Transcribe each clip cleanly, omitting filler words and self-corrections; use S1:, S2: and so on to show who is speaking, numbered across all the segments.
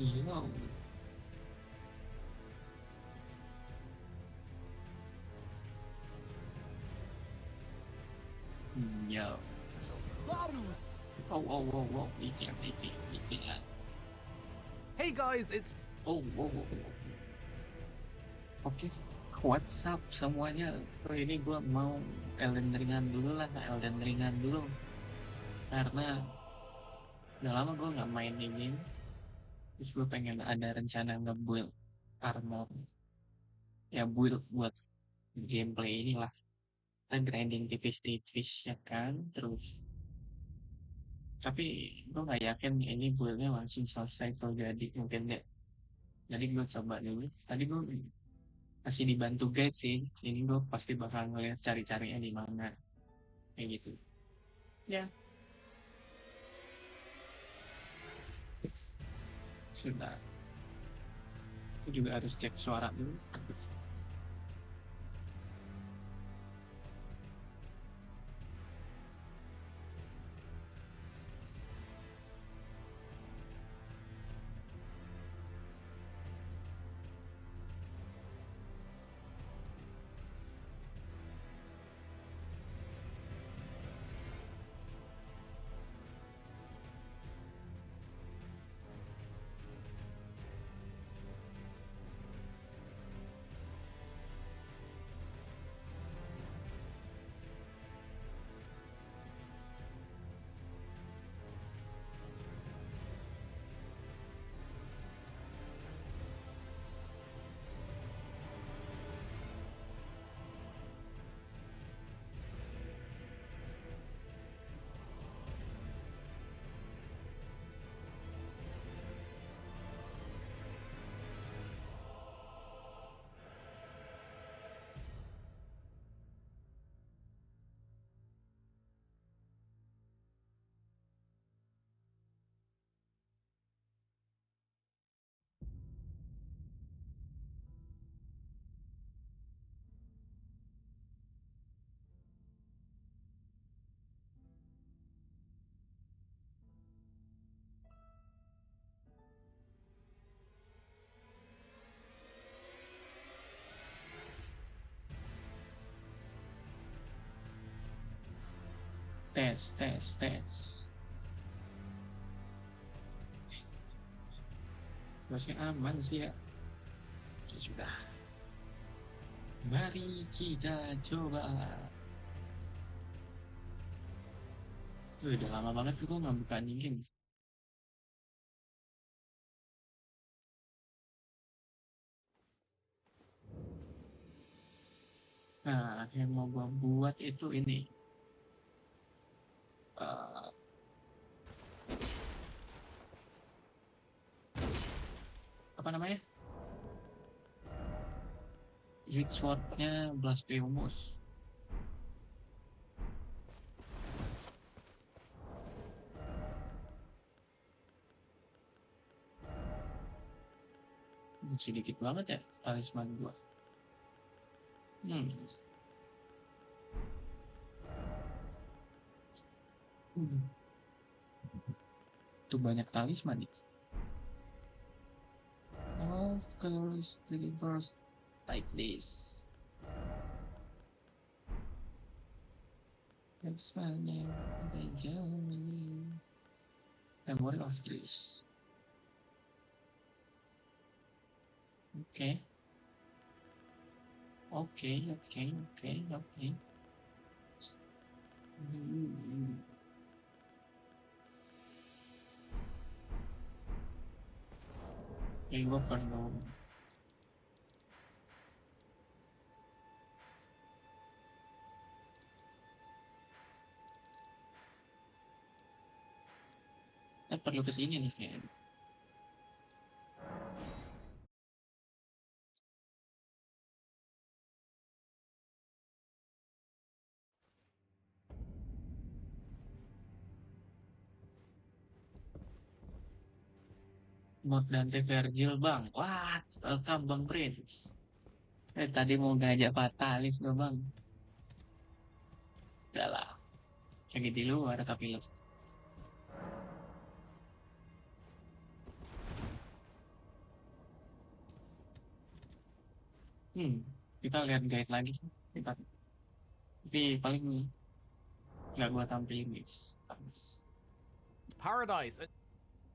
S1: Iya. Iya. Oh, oh, oh, oh, iya.
S2: Hey guys, it's
S1: Oh, oh, oh, oh. Oke, WhatsApp semuanya. Oh, ini gue mau Elden ringan dulu lah, Elden ringan dulu. Karena udah lama gue nggak main ini. Terus gue pengen ada rencana nge-build armor. Ya, build buat gameplay inilah. Kita grinding tipis-tipis ya kan. Terus, tapi gue nggak yakin ini buildnya langsung selesai kalau jadi. Mungkin deh. Jadi gue coba dulu. Tadi gue masih dibantu guide sih. Ini gue pasti bakal ngeliat cari-carinya di mana. Kayak gitu. Ya, sudah. Aku juga harus cek suara dulu. Tes, tes, tes. Masih aman sih ya. Oke, sudah. Mari kita coba. Udah lama banget tuh gue nggak buka game. Nah, yang mau gue buat itu ini. Eh, apa namanya? Swordnya Blasphemous. Sedikit banget ya talisman gue. Hmm. Hmm. Itu banyak talisman nih. Oh, colors, believers like this. That's my name. They me. Memory of this. Okay. Okay, okay, okay, okay. Hmm. Gue perlu perlu kesini nih kayak. Mod Dante Virgil bang. Wah, welcome bang Prince. Tadi mau ngajak fatalis gue bang. Udah lah. Lagi di luar tapi lo. Hmm, kita lihat guide lagi. Kita, tapi paling nggak gua tampilin guys.
S2: Paradise.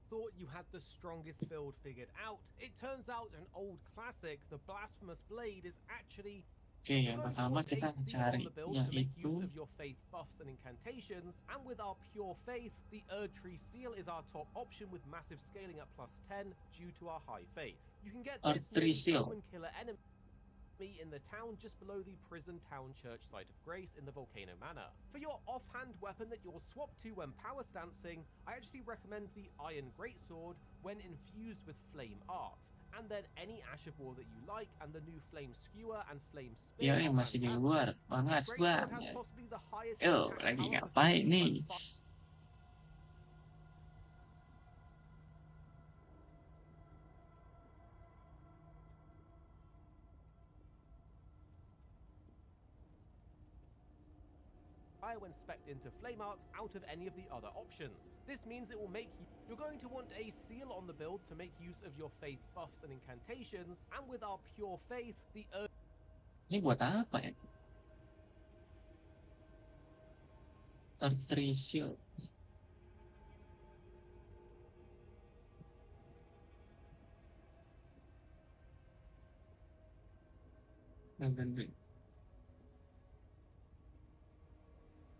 S2: Thought you had the strongest build figured out. It turns out an old classic, the Blasphemous Blade, is actually.
S1: Oke,
S2: You're
S1: yang
S2: going to
S1: pertama
S2: want a
S1: kita
S2: seal on
S1: cari
S2: the build to make
S1: yaitu
S2: use of your faith buffs and incantations, and with our pure faith, the Erd Tree seal is our top option with massive scaling at plus 10 due to our high faith. You can get this near the
S1: Artrisil.
S2: Omen Killer enemy in the town just below the prison town church site of grace in the Volcano Manor. For your offhand weapon that you'll swap to when power stancing, I actually recommend the Iron Greatsword when infused with Flame Art. And then any Ash of War that you like, and the new Flame Skewer and Flame Spear
S1: Ya, yang
S2: are
S1: masih di luar.
S2: fantastic.
S1: Banget
S2: This Greatsword has
S1: banget.
S2: possibly the highest
S1: Yo,
S2: attack
S1: lagi
S2: power for
S1: ngapain
S2: hitting
S1: nih?
S2: both when spec'd into Flame Art out of any of the other options. This means it will make you're going to want a seal on the build to make use of your faith buffs and incantations, and with our pure faith, the
S1: Ini buat apa ya? Artrisil.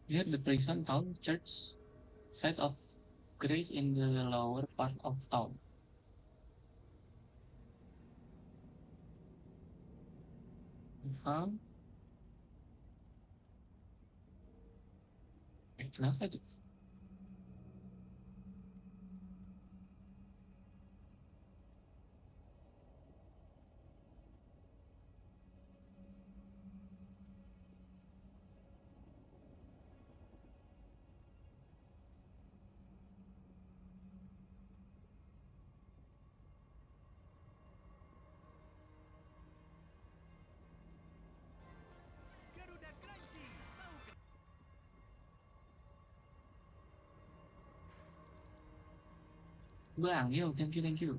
S1: Here the prison town church site of grace in the lower part of town. Found. Kenapa itu? Bang, yo, thank you, thank you.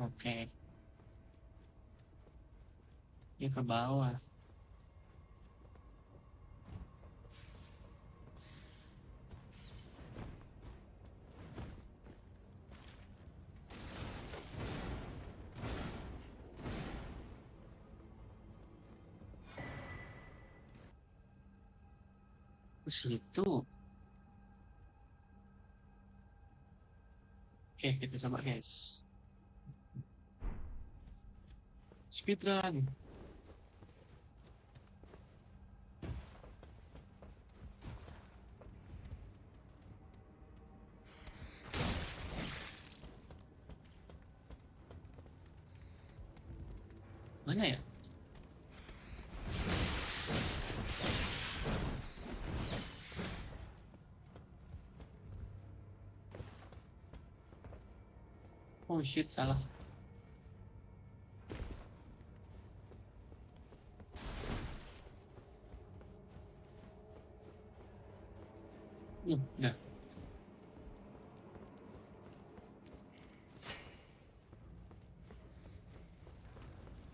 S1: Oke, ini ke bawah. Ke situ. Oke, kita coba guys. Speedrun. Mana ya? Oh shit, salah. Udah.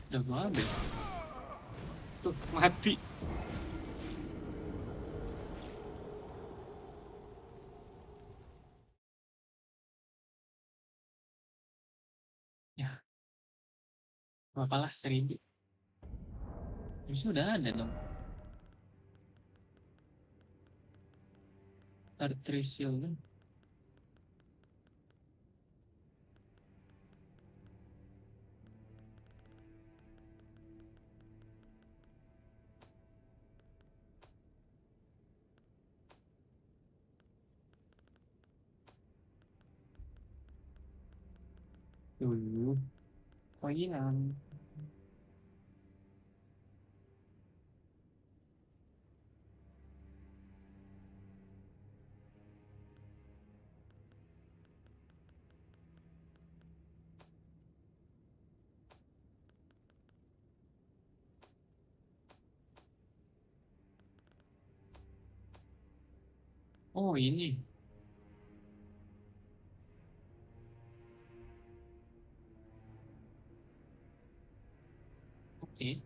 S1: Udah gua ambil. Tuh, mati. Ya, apalah 1000. Ini sudah ada dong. Artrisil kan. Dulu. Oh iya. Oh ini. Eh,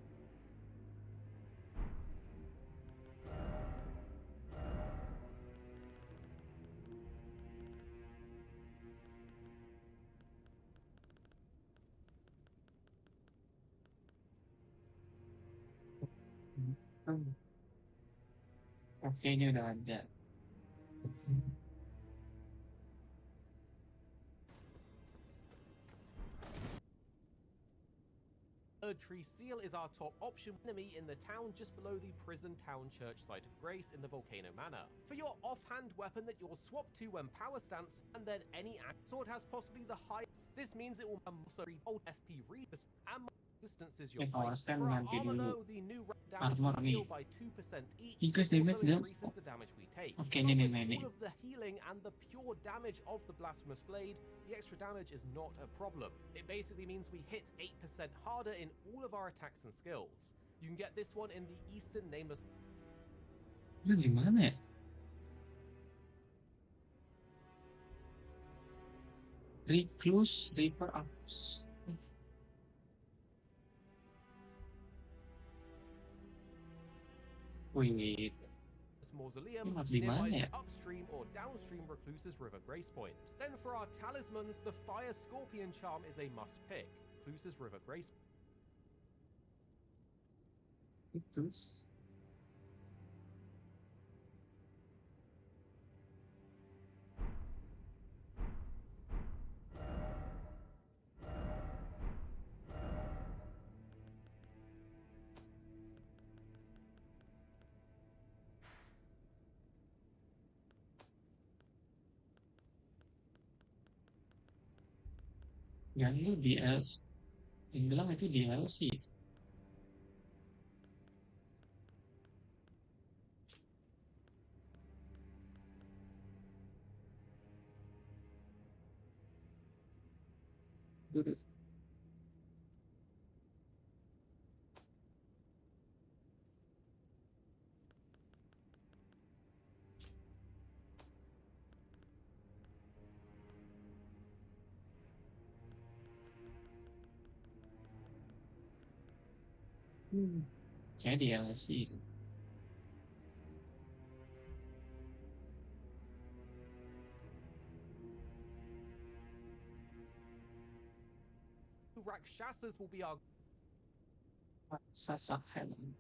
S1: hmm, oke ini udah ada.
S2: Third tree seal is our top option enemy in the town just below the prison town church site of grace in the Volcano Manor. For your offhand weapon that you'll swap to when power stance, and then any sword has possibly the highest. This means it will also old FP resist and distances your
S1: Oke,
S2: fight.
S1: power stand
S2: For our
S1: nanti
S2: armor
S1: dulu.
S2: though, the new damage
S1: Armor
S2: we
S1: nih.
S2: deal by 2% each,
S1: Increase
S2: it
S1: damage
S2: also
S1: dan
S2: increases the damage we take.
S1: oke
S2: But
S1: ini
S2: with
S1: nih.
S2: all of the healing and the pure damage of the Blasphemous Blade, the extra damage is not a problem. It basically means we hit 8% harder in all of our attacks and skills. You can get this one in the Eastern Nameless.
S1: Ini gimana ya? Recluse Reaper Arms. Wait,
S2: Mausoleum
S1: ini
S2: nearby
S1: mana
S2: the
S1: ya?
S2: upstream or downstream Recluse's River Grace Point. Then for our talismans, the Fire Scorpion charm is a must pick. Recluse's River Grace.
S1: Recluse. Yang ini DLC. Yang bilang itu DLC. Duduk. Kayak DLC.
S2: Rakshasas will be our
S1: Sasak Helm.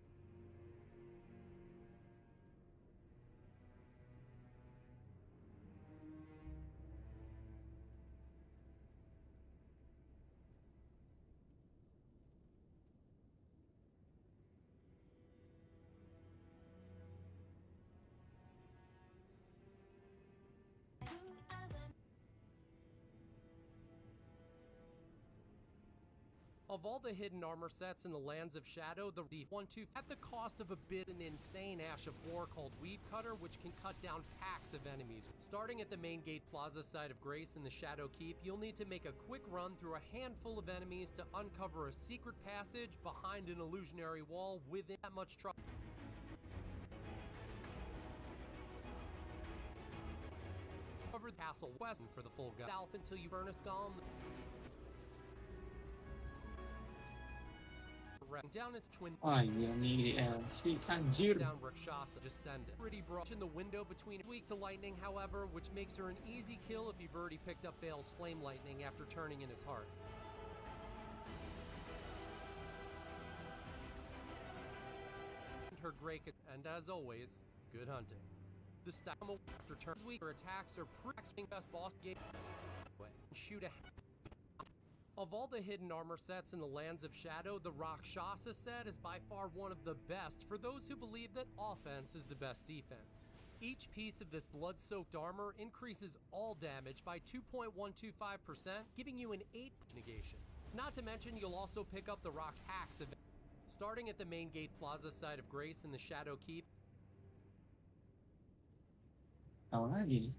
S3: Of all the hidden armor sets in the Lands of Shadow, the 1-2 at the cost of a bit an insane Ash of War called Weed Cutter, which can cut down packs of enemies. Starting at the main gate plaza side of Grace in the Shadow Keep, you'll need to make a quick run through a handful of enemies to uncover a secret passage behind an illusionary wall within that much trouble. Cover the castle west for the full guide. South until you burn a skull. Down into Twin.
S1: Oh iya nih DLC. Anjir.
S3: Down Rakshasa Descendant. Pretty brush in the window between weak to lightning, however, which makes her an easy kill if you've already picked up Bale's flame lightning after turning in his heart. Her great, and as always, good hunting. The style after turns weak, her attacks are pre-exing best boss game. Shoot a. Of all the hidden armor sets in the Lands of Shadow, the Rakshasa set is by far one of the best for those who believe that offense is the best defense. Each piece of this blood-soaked armor increases all damage by 2.125%, giving you an 8 negation. Not to mention, you'll also pick up the Rock Hacks event. Starting at the main gate plaza side of Grace in the Shadow Keep.
S1: Tahu lagi nih.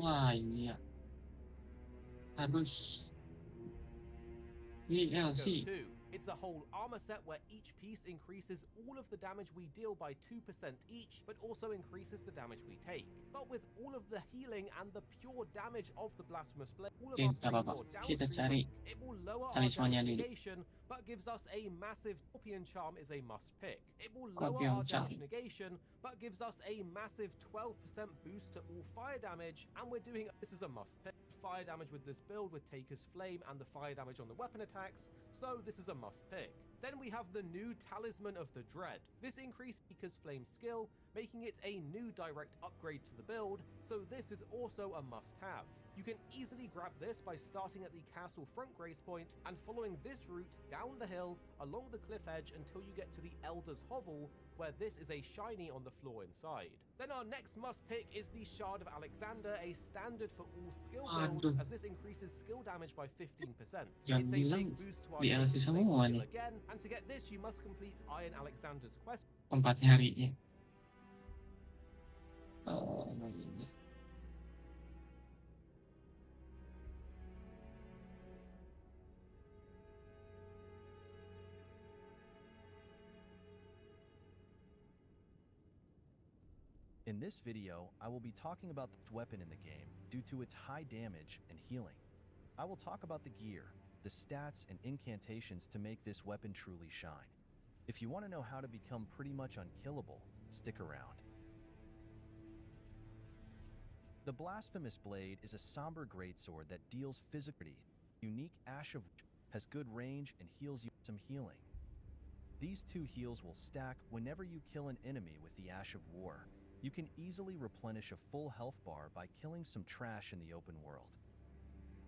S1: Wah iya, harus
S2: Go
S1: DLC.
S2: 2. It's a whole armor set where each piece increases all of the damage we deal by 2% each, but also increases the damage we take. But with all of the healing and the pure damage of the Blasphemous Blade, all of
S1: Oke,
S2: our
S1: gak apa-apa.
S2: more
S1: Kita
S2: downstream
S1: cari
S2: it will lower our
S1: talismannya
S2: damage
S1: dulu.
S2: negation, but gives us a massive Scorpion Charm is a must pick. It will lower
S1: Scorpion
S2: our damage
S1: Charm.
S2: negation, but gives us a massive 12% boost to all fire damage, and we're doing this is a must pick. Fire damage with this build with Taker's Flame and the fire damage on the weapon attacks, so this is a must pick. Then we have the new Talisman of the Dread. This increases Taker's Flame skill, making it a new direct upgrade to the build, so this is also a must-have. You can easily grab this by starting at the castle front grace point and following this route down the hill along the cliff edge until you get to the Elder's Hovel, where this is a shiny on the floor inside. Then our next must pick is the Shard of Alexander, a standard for all skill builds, as this increases skill damage by 15%.
S1: Yang
S2: It's a
S1: bilang
S2: big boost to our
S1: di LC
S2: Taker's Flame
S1: semua
S2: skill
S1: nih
S2: again, and to get this you must complete Iron Alexander's quest.
S1: tempat nyarinya. Ini.
S4: In this video, I will be talking about the weapon in the game due to its high damage and healing. I will talk about the gear, the stats, and incantations to make this weapon truly shine. If you want to know how to become pretty much unkillable, stick around. The Blasphemous Blade is a somber greatsword that deals physically. Unique Ash of has good range and heals you some healing. These two heals will stack whenever you kill an enemy with the Ash of War. You can easily replenish a full health bar by killing some trash in the open world.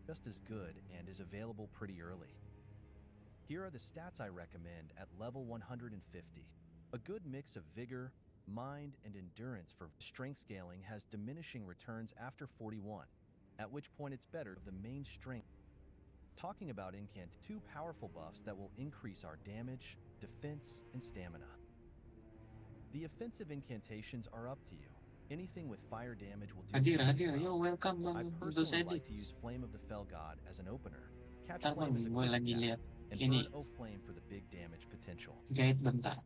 S4: Just as good and is available pretty early. Here are the stats I recommend at level 150. A good mix of vigor, mind, and endurance for strength scaling has diminishing returns after 41, at which point it's better of the main strength. Talking about incant, two powerful buffs that will increase our damage, defense, and stamina. The offensive incantations are up to you. Anything with fire damage will do
S1: Hadir,
S4: really
S1: yo
S4: well.
S1: welcome
S4: I
S1: bang
S4: personally like to
S1: edits.
S4: use Flame of the Fell God as an opener, catch
S1: Ntar
S4: Flame
S1: bang
S4: as a
S1: gue
S4: quick
S1: lagi
S4: attack,
S1: lihat
S4: and
S1: ini
S4: burn O Flame for the big damage potential.
S1: guide bentar.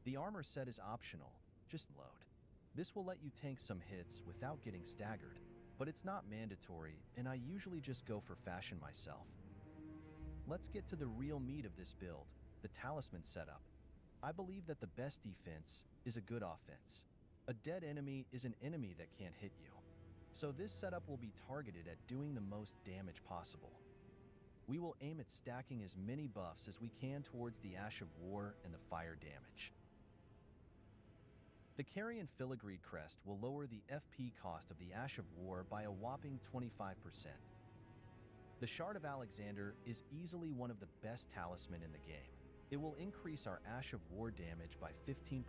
S4: The armor set is optional, just load. This will let you tank some hits without getting staggered, but it's not mandatory, and I usually just go for fashion myself. Let's get to the real meat of this build, the talisman setup. I believe that the best defense is a good offense. A dead enemy is an enemy that can't hit you. So this setup will be targeted at doing the most damage possible. We will aim at stacking as many buffs as we can towards the Ash of War and the fire damage. The Carrion Filigree Crest will lower the FP cost of the Ash of War by a whopping 25%. The Shard of Alexander is easily one of the best talisman in the game. It will increase our Ash of War damage by 15%.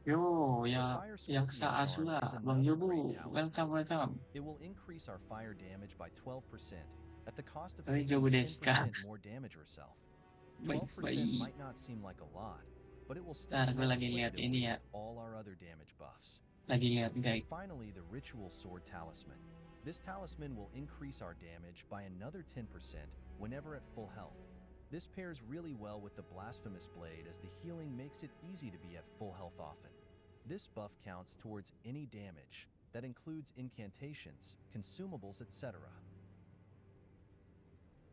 S1: Yo,
S4: The
S1: ya
S4: Fire
S1: yang
S4: Scorpion Charm
S1: Asula,
S4: is
S1: Bang
S4: another
S1: Yobu,
S4: great talisman.
S1: welcome.
S4: It will increase our fire damage by 12% at the cost of
S1: Tapi
S4: taking
S1: Yobu
S4: 10% more damage herself. 12%
S1: Baik.
S4: might not seem like a lot, but it will
S1: Ntar
S4: stack
S1: gue lagi lihat ini
S4: multiplicatively
S1: ya,
S4: with all our other damage buffs.
S1: lagi lihat
S4: And
S1: guys.
S4: finally, the Ritual Sword Talisman. This talisman will increase our damage by another 10% whenever at full health. This pairs really well with the Blasphemous Blade as the healing makes it easy to be at full health often. This buff counts towards any damage. That includes incantations, consumables, etc.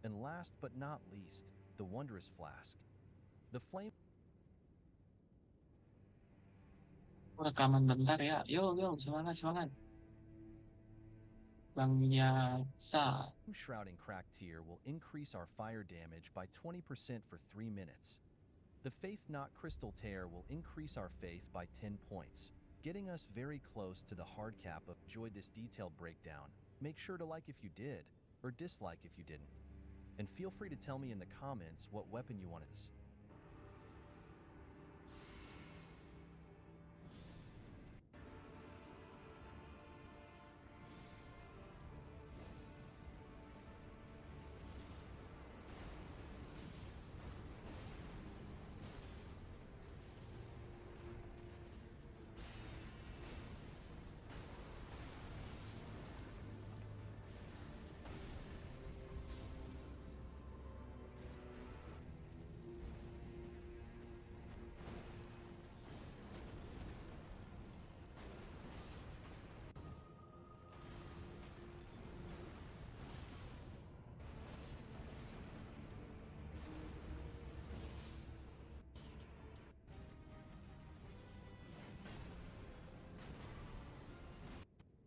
S4: And last but not least, the Wondrous Flask. The flame
S1: Rekaman bentar ya. Yo, semangat. Bang Yasa.
S4: Shrouding Crack Tier will increase our fire damage by 20% for 3 minutes. The Faith Knot Crystal Tear will increase our faith by 10 points, getting us very close to the hard cap of enjoyed this detailed breakdown. Make sure to like if you did, or dislike if you didn't. And feel free to tell me in the comments what weapon you want is.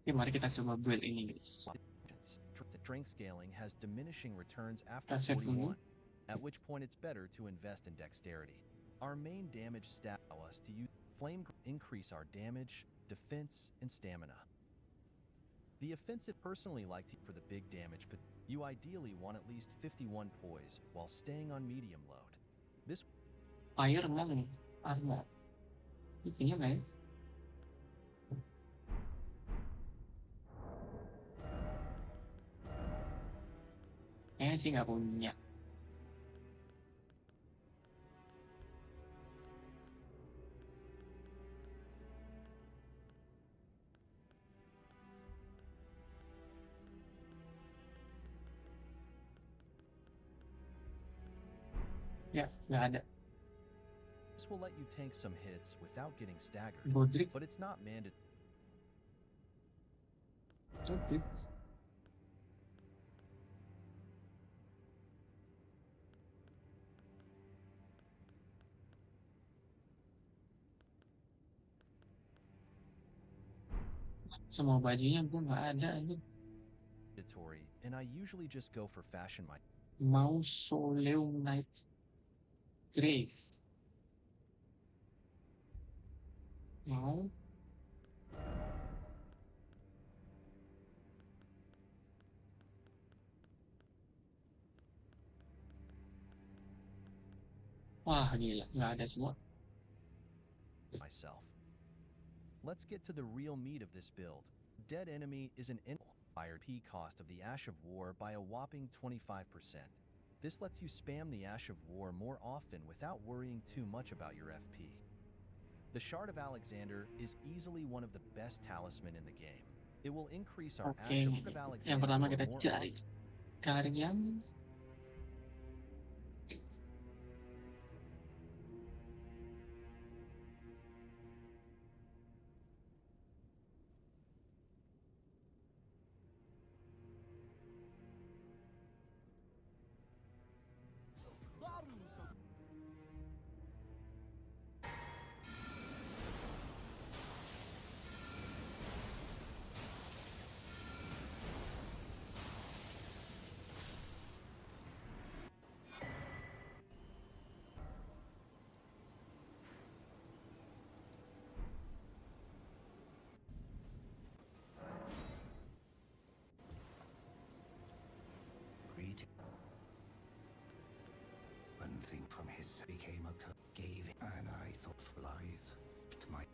S1: Oke, mari kita coba build ini, guys.
S4: Strength scaling has diminishing returns after
S1: Kita save dulu.
S4: 41, at which point it's better to invest in dexterity. Our main damage stat allow us to use flame increase our damage, defense, and stamina. The offensive personally like to for the big damage, but you ideally want at least 51 poise while staying on medium load. This
S1: Fire memang armor. Ini punya nggak ya? Kayaknya sih nggak punya. Ya, nggak ada.
S4: This will let you tank some hits without getting staggered,
S1: Godric.
S4: but it's not mandatory.
S1: Oke. Semua bajunya gue nggak ada ini.
S4: And I usually just go for fashion my
S1: Mausoleum Night Grave. Mau. Wah, gila, nggak ada semua.
S4: myself. Let's get to the real meat of this build. Dead enemy is an higher P cost of the Ash of War by a whopping 25%. This lets you spam the Ash of War more often without worrying too much about your FP. The Shard of Alexander is easily one of the best talisman in the game. It will increase our
S1: Oke,
S4: Ash of
S1: yang
S4: Alexander
S1: pertama kita
S4: more
S1: cari
S4: often.
S1: karyan.
S5: One thing from his became a gave it, and I thought Blythe to my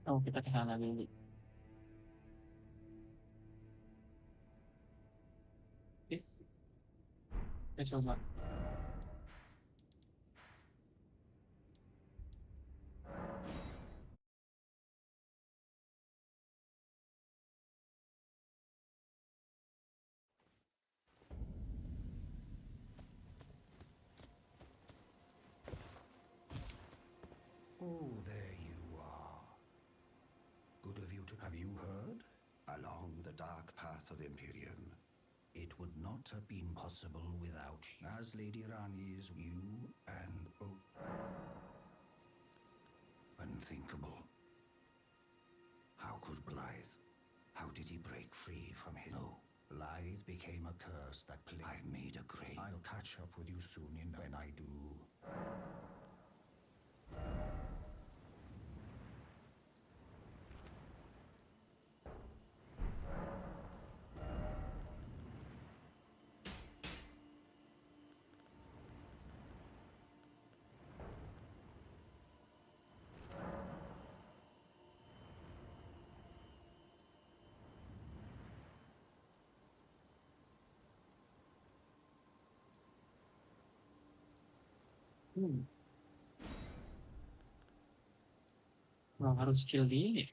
S1: Oh, kita ke sana dulu. Oke, kita coba.
S5: Oh, there you are. Good of you to have you heard? Along the dark path of Imperium. It would not have been possible without you. As Lady Rani's you and oh, unthinkable. How could Blythe? How did he break free from his? No, Blythe became a curse that I've made a grave. I'll catch up with you soon when I do.
S1: Hmm. Wah, harus skill di ini.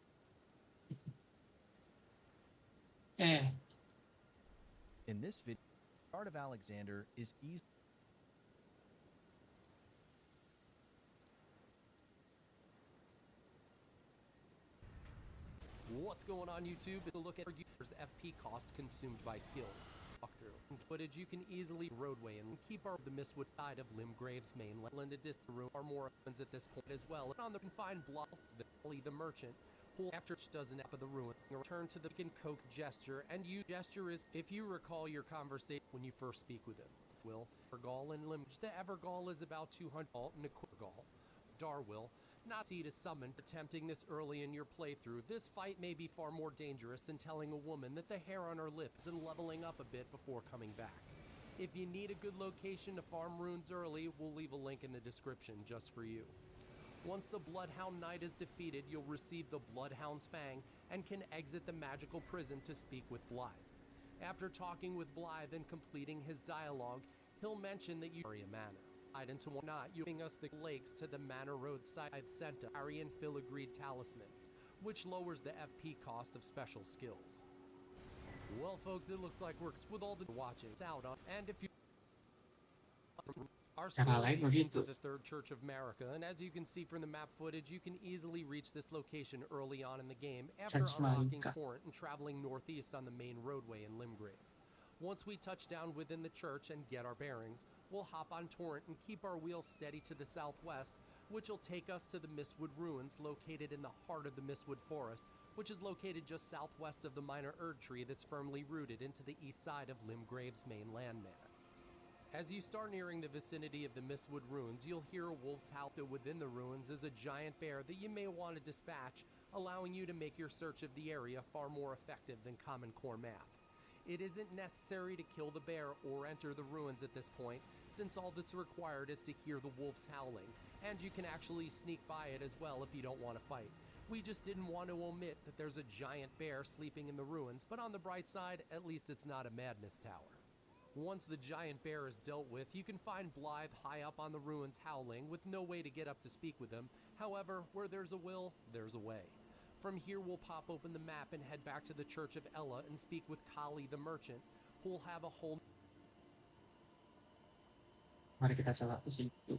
S4: In this video, the art of Alexander is easy.
S3: What's going on YouTube? A look at our users' FP cost consumed by skills. Walkthrough footage you can easily roadway and keep our the Mistwood side of Limgrave's mainland. Room are more opens at this point as well. And on the fine block, the merchant who after does an ep of the ruin return to the coke gesture, and you gesture is if you recall your conversation when you first speak with him. Will Evergall and Lim the Evergall is about 200 and a Quirgall. Darwill not see to summon. Attempting this early in your playthrough, this fight may be far more dangerous than telling a woman that the hair on her lips and leveling up a bit before coming back. If you need a good location to farm runes early, we'll leave a link in the description just for you. Once the Bloodhound Knight is defeated, you'll receive the Bloodhound's Fang and can exit the magical prison to speak with Blythe. After talking with Blythe and completing his dialogue, he'll mention that you are a manor. Into one not using us the lakes to the Manor Road side I've sent a Harry and Filigreed talisman, which lowers the FP cost of special skills. Well folks, it looks like we're with all the watching out on, and if you our story begins at the Third Church of America, and as you can see from the map footage, you can easily reach this location early on in the game after unlocking Torrent and traveling northeast on the main roadway in Limgrave. Once we touch down within the church and get our bearings, we'll hop on Torrent and keep our wheels steady to the southwest, which will take us to the Mistwood Ruins located in the heart of the Mistwood Forest, which is located just southwest of the minor Erd tree that's firmly rooted into the east side of Limgrave's main landmass. As you start nearing the vicinity of the Mistwood Ruins, you'll hear a wolf's howl. Within the ruins is a giant bear that you may want to dispatch, allowing you to make your search of the area far more effective than Common Core math. It isn't necessary to kill the bear or enter the ruins at this point, since all that's required is to hear the wolf's howling, and you can actually sneak by it as well if you don't want to fight. We just didn't want to omit that there's a giant bear sleeping in the ruins, but on the bright side, at least it's not a madness tower. Once the giant bear is dealt with, you can find Blythe high up on the ruins howling with no way to get up to speak with him. However, where there's a will, there's a way. From here, we'll pop open the map and head back to the Church of Ella and speak with Kali the Merchant, who'll have a whole...
S1: Mari kita coba ke situ.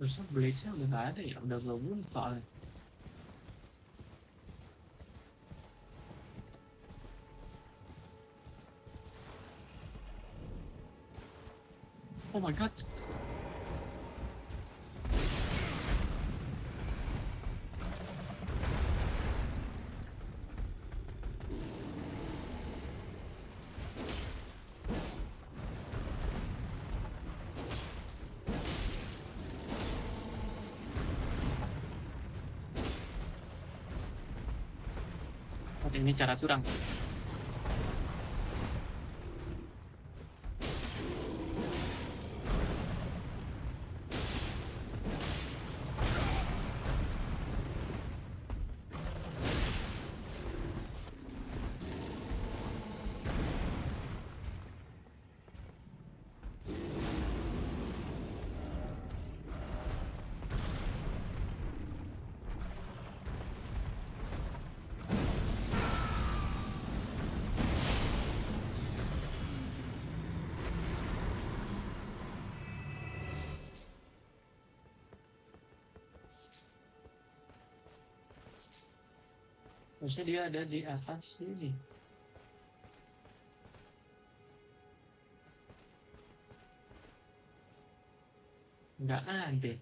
S1: Terus Blaze-nya udah nggak ada ya, udah belum soalnya. Oh my god. Ini cara curang. Harusnya dia ada di atas sini. Nggak ada.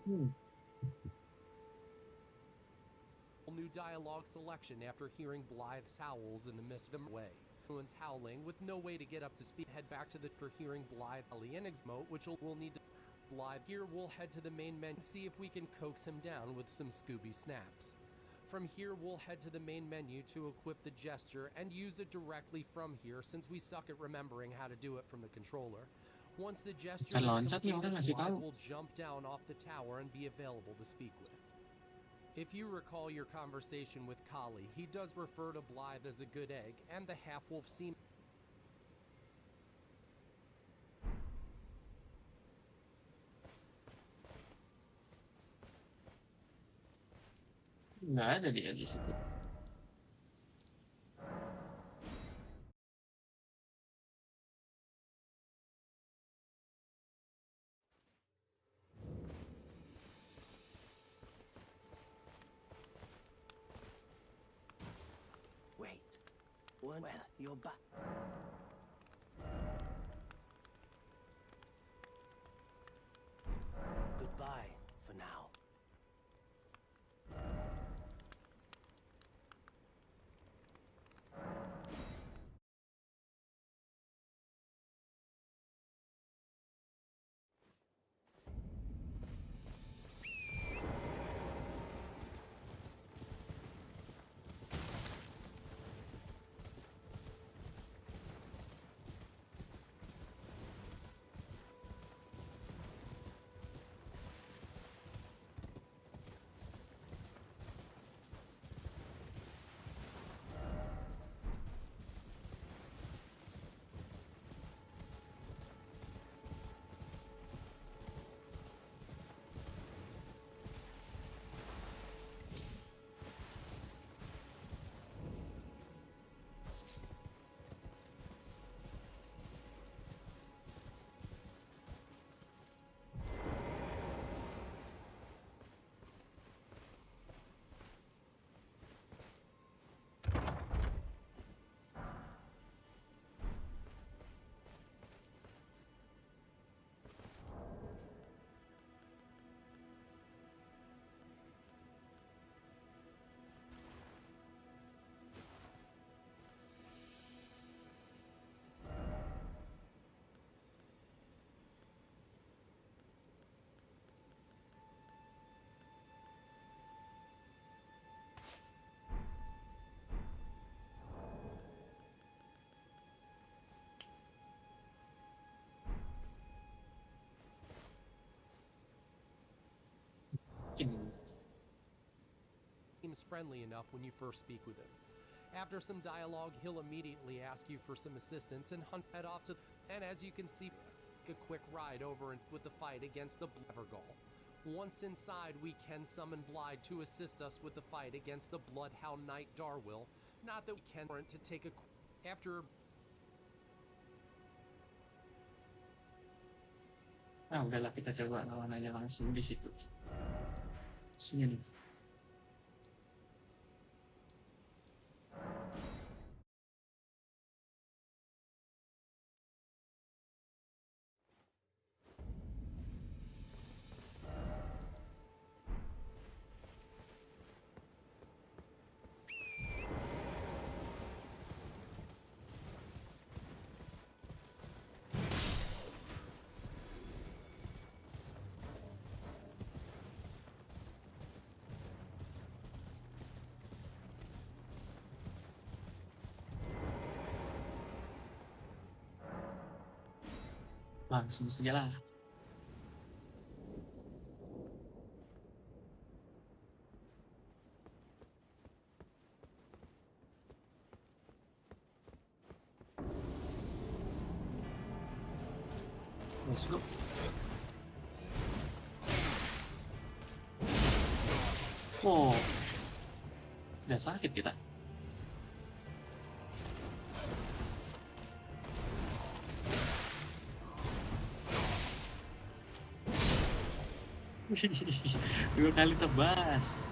S1: Hmm.
S3: New dialogue selection after hearing Blythe's howls in the midst of the way. Everyone's howling with no way to get up to speed. Head back to the after hearing Blythe Alienix mode, which we'll need to Blythe. Here we'll head to the main menu and see if we can coax him down with some Scooby snaps. From here we'll head to the main menu to equip the gesture and use it directly from here since we suck at remembering how to do it from the controller. Once the gesture is
S1: Loncat nih
S3: completed,
S1: orang ngasih
S3: Blythe
S1: tahu.
S3: will jump down off the tower and be available to speak with. If you recall your conversation with Kali, he does refer to Blythe as a good egg, and the half-wolf seems
S1: Nggak ada dia di situ.
S6: Wait. Well, you're back. Goodbye for now.
S1: Ini.
S3: seems friendly enough when you first speak with him. After some dialogue, he'll immediately ask you for some assistance and head off to. And as you can see, a quick ride over with the fight against the Evergall. Once inside, we can summon Blythe to assist us with the fight against the Bloodhound Knight Darwill. Not that we can warrant to take a. After.
S1: Ah, udahlah kita coba lawan aja langsung di situ. Sini nih. Langsung saja lah. Let's go. Oh, udah sakit kita. Dua kali tebas.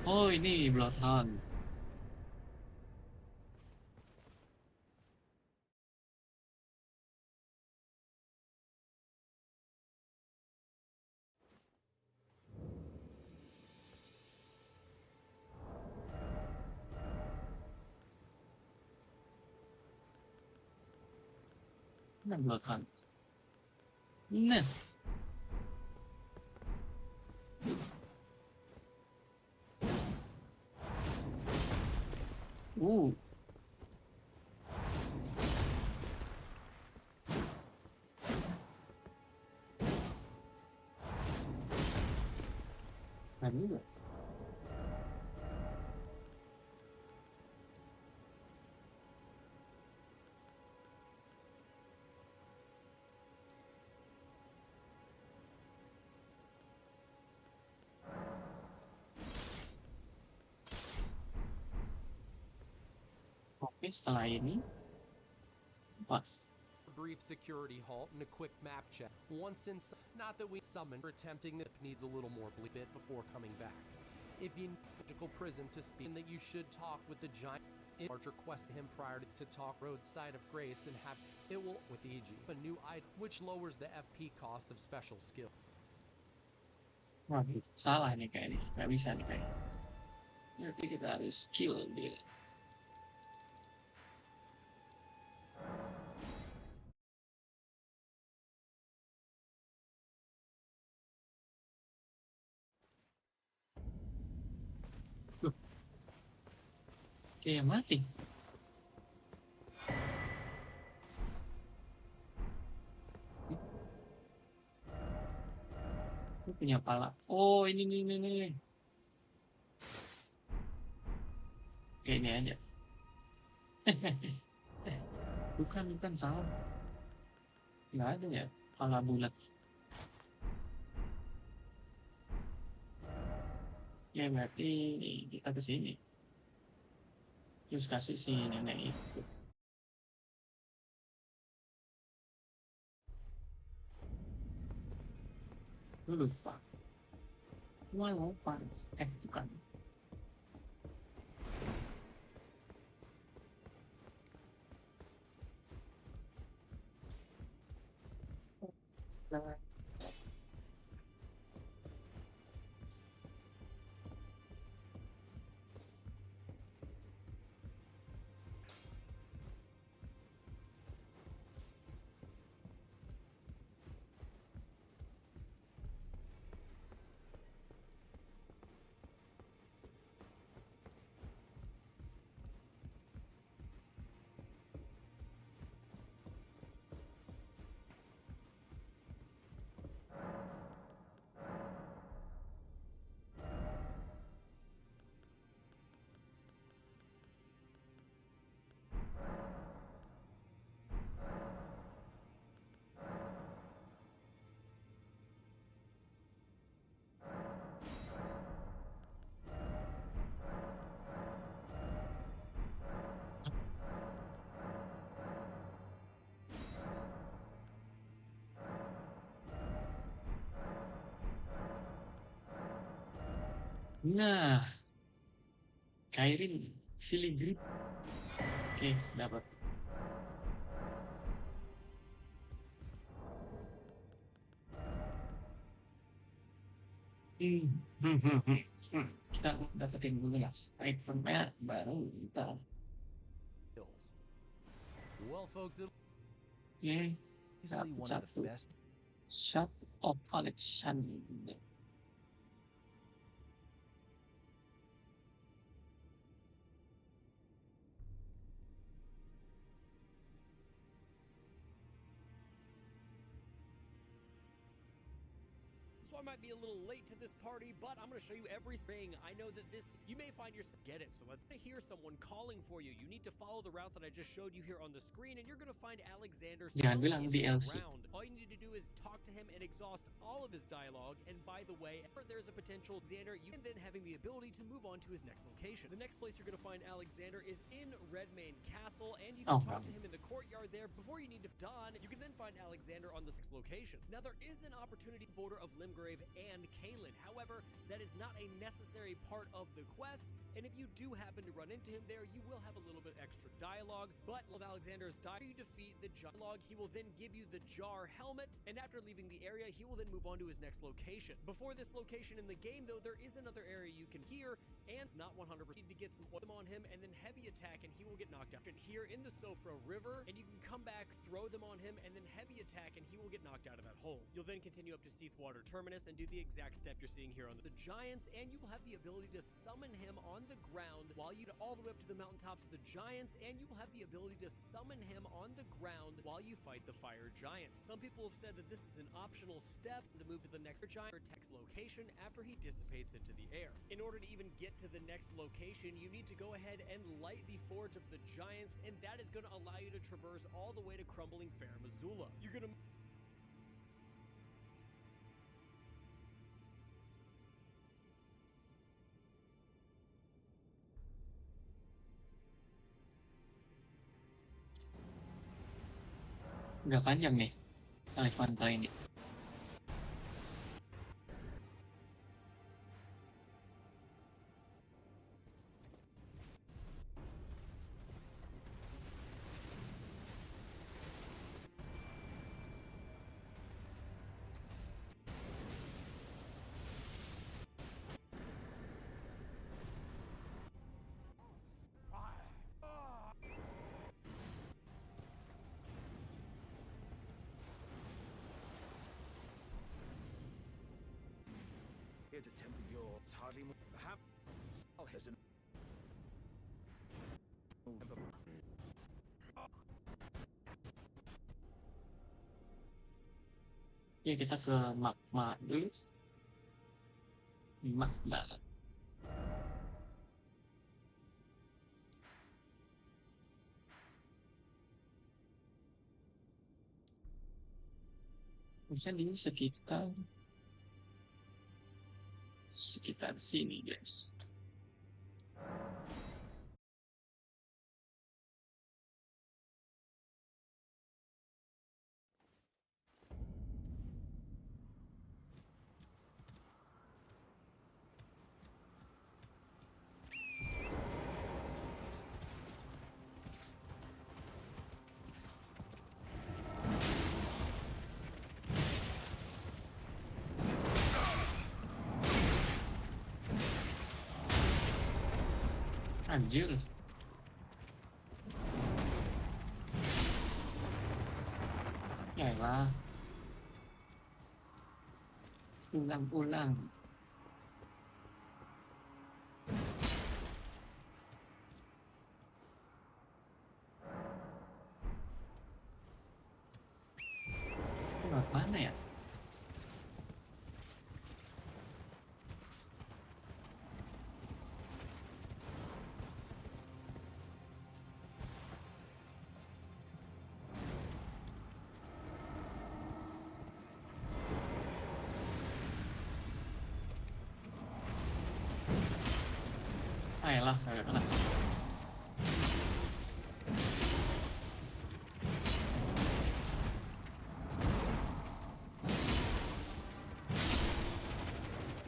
S1: Oh, ini Bloodhound. Nah, belakang. Nah. Uh. Nah, juga. Oke, setelah ini apa?
S3: A brief security halt and a quick map check. Once in, not that we summoned for attempting it needs a little more bit before coming back. If you need magical prison to speak, that you should talk with the giant. Larger quest him prior to talk roadside of grace and have it will with EG a new item which lowers the FP cost of special skill.
S1: Waduh, salah nih kayaknya. Nggak bisa nih kayaknya. Berarti kita harus kill dia. Loh, kayak mati. Ini punya pala. Oh, ini nih. Kayak ini aja. Bukan salah. Nggak ada ya pala bulat. Ya berarti kita ke sini. Terus kasih si nenek itu. Lu lupa. Gua lupa. Bukan. Nah, Nah, Kairin Filigree. Oke, dapat. Kita dapetin dulu ya itemnya baru kita.
S3: Well, folks,
S1: Oke,
S4: Easily one of the
S1: satu.
S4: best.
S1: Shot of Alexander.
S2: So I might be a little late to this party, but I'm going to show you every ring. I know that this, you may find yourself, get it. So let's hear someone calling for you. You need to follow the route that I just showed you here on the screen, and you're going to find Alexander
S1: Jangan
S2: sunk
S1: bilang
S2: in the
S1: DLC.
S2: ground. All you need to do is talk to him and exhaust all of his dialogue. And by the way, there's a potential Alexander, you can then having the ability to move on to his next location. The next place you're going to find Alexander is in Redmane Castle, and you can talk to him in the courtyard there before you need to done. You can then find Alexander on the 6th location. Now there is an opportunity border of Limgrave and Caelan. However, that is not a necessary part of the quest, and if you do happen to run into him there, you will have a little bit extra dialogue. But with Alexander's you defeat the dialogue, he will then give you the jar helmet, and after leaving the area, he will then move on to his next location. Before this location in the game, though, there is another area you can hear,
S3: and it's not 100%. Need to get some oil on him, and then heavy attack, and he will get knocked out. Here in the Sofra River, and you can come back, throw them on him, and then heavy attack, and he will get knocked out of that hole. You'll then continue up to Seathwater Terminus and do the exact step you're seeing here on the Giants, and you will have the ability to summon him on the ground while you get all the way up to the mountaintops of the Giants, and you will have the ability to summon him on the ground while you fight the Fire Giant. Some people have said that this is an optional step to move to the next Giant or text location after he dissipates into the air. In order to even get to the next location, you need to go ahead and light the Forge of the Giants, and that is going to allow you to traverse all the way to Crumbling Fair Missoula. You're going to
S1: Udah panjang nih kali pantai ini.
S7: Here to temper your hardly more perhaps as an
S1: Ya kita ke magma dulu. Magma. Bisa di sekitar sini, guys. Anjir. Yaelah. Ulang-ulang. Lewat mana ya? Ayolah, kagak kena.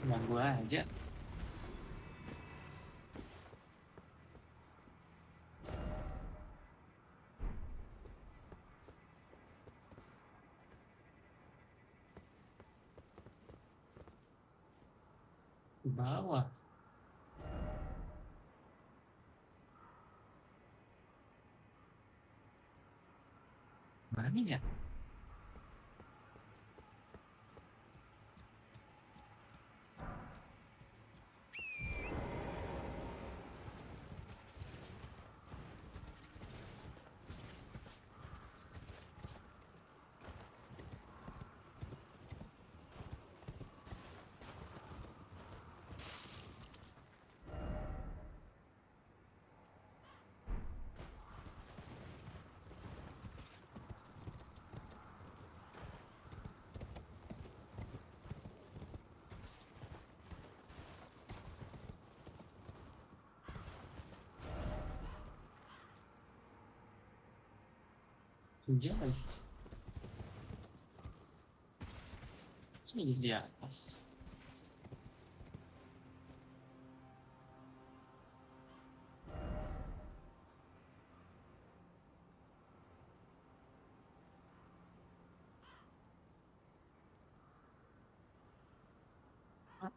S1: Ganggu aja. Ke bawah. Mana ya? Jauh. Ini di atas.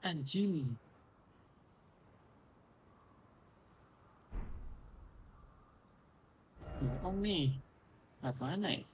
S1: Anjing. Om nih. Apaan ya?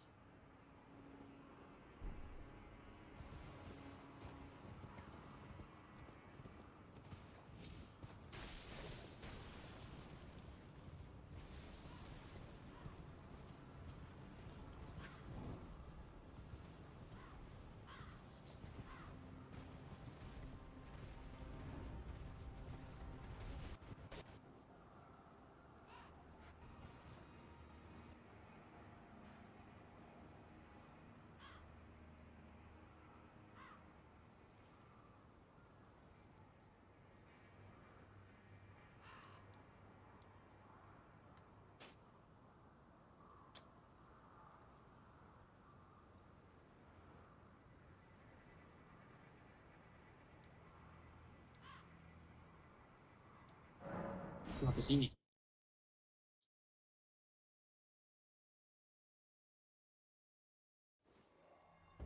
S1: Gua ke sini.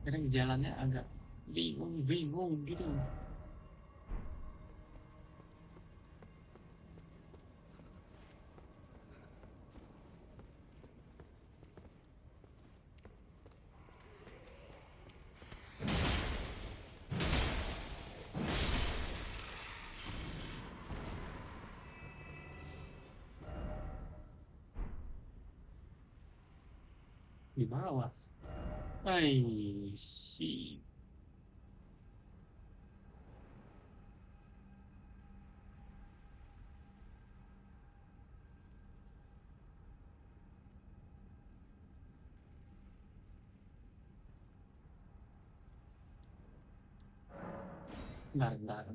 S1: Kadang jalannya agak bingung gitu. Di bawah. I see. Bentar.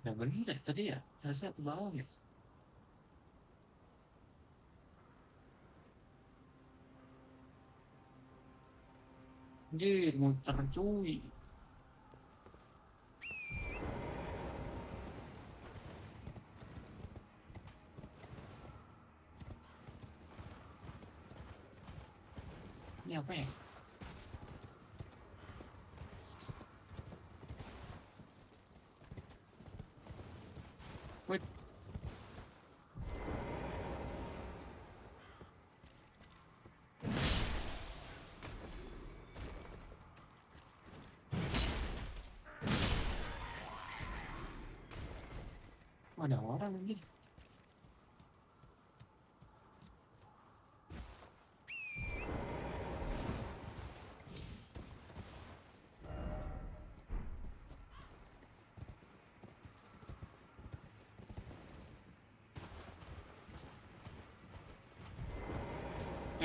S1: Udah bener tadi ya. Harusnya ke bawah ya. Anjir, muter cuy. Ini apa ya? Wait, ada orang lagi.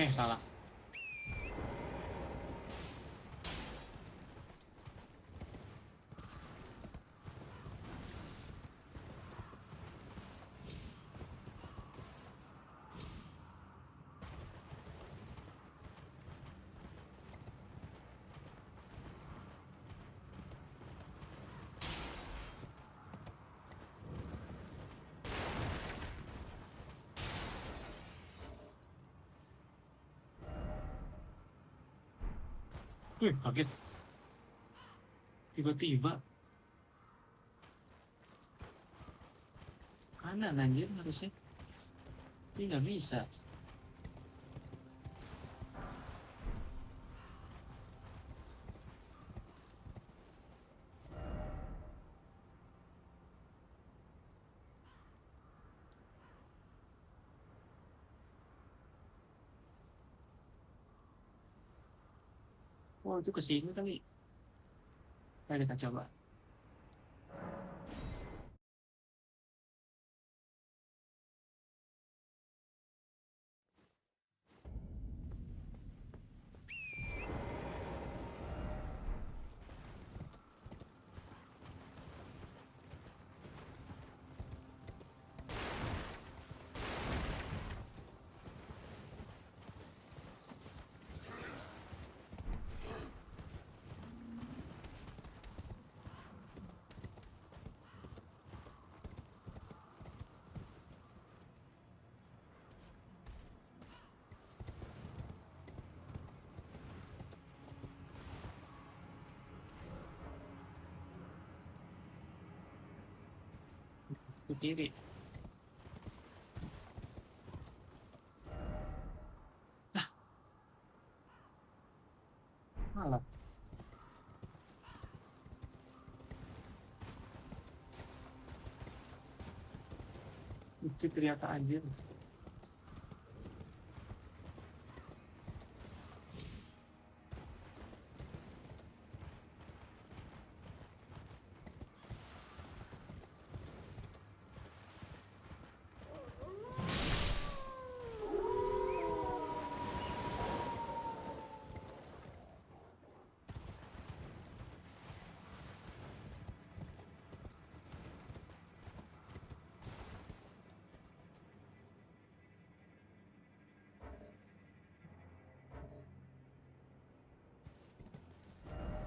S1: Salah. Wih, kaget. Tiba-tiba kanan anjir harusnya. Ini nggak bisa. Oh, itu ke sini kali. Ayo kita coba. Ke kiri. Malah. Itu ternyata anjir.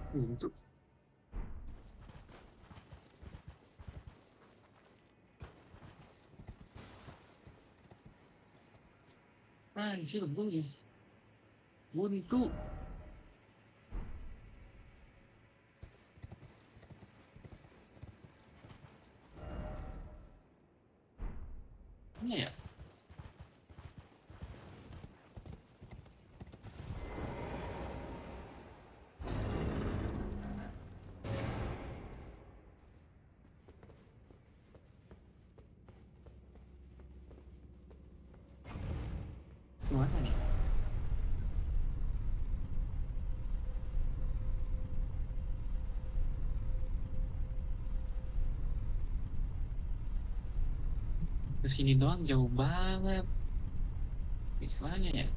S1: Untuk anjir buntu. Ini ya. Gimana nih? Kesini doang jauh banget. Istilahnya ya.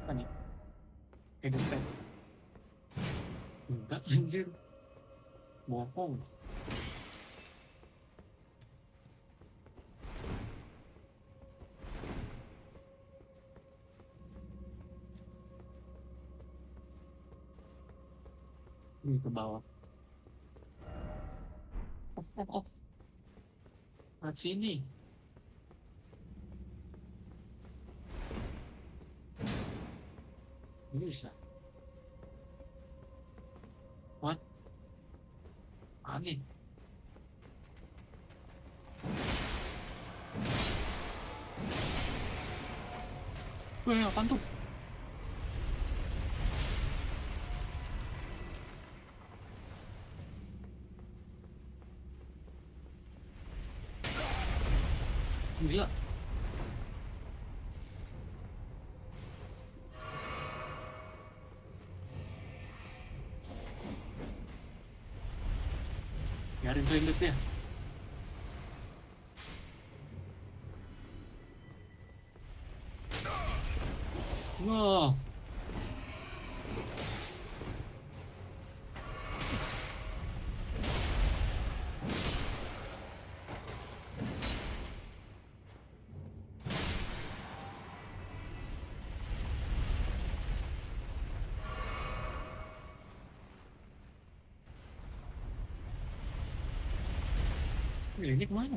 S1: Apa nih? Headset. Enggak anjir. Bohong. Ini ke bawah. Oh. Lewat sini. Bisa. What? Angin. Wih, apaan tuh? Gila. Biarin perintis dia. Wow. Ini kemana?